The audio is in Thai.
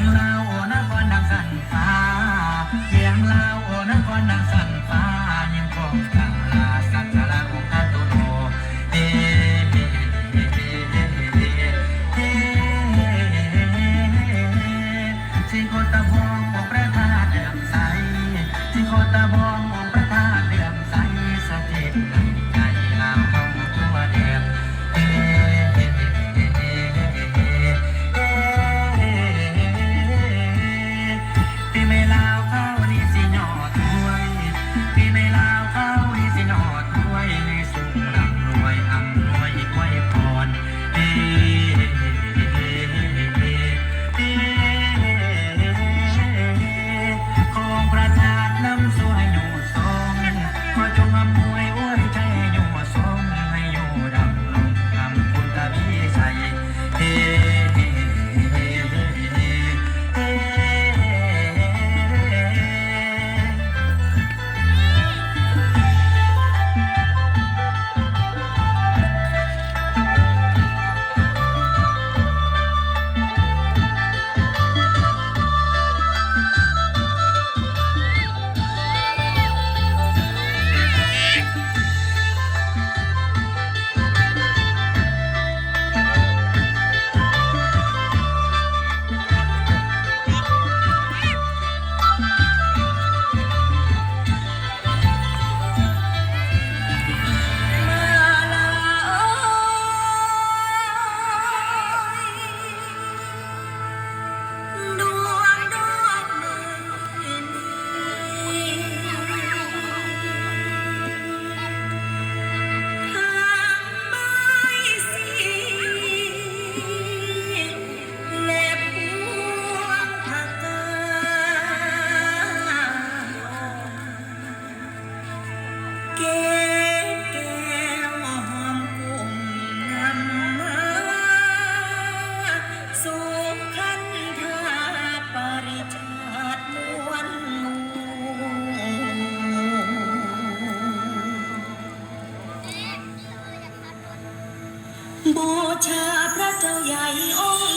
งลาวโอนครดังสันฟ้าเสียงลาวโอนครดังสันฟ้ายังคงกลางลาสักการะองค์อาตุโนเฮ้สิโคตะบององค์พระธาตุเลื่อมใสสิโคตะบององค์พระธาตุเลื่อมใสสถิตในใจลาวเฮาทั่วแดนปีไม่ลาวเข้านี่สิหยอดถ้วยปีไม่ลาวเข้านี่สิหยอดถ้วยให้สุขร่ำรวยอำนวยไว้พรของประทานน้ำสวยอยู่ทรงขอจงอำนวยอวยใจอยู่ทรงให้อยู่ดำรงคำคุณตาวิชัยบูชาพระเจ้าใหญ่องค์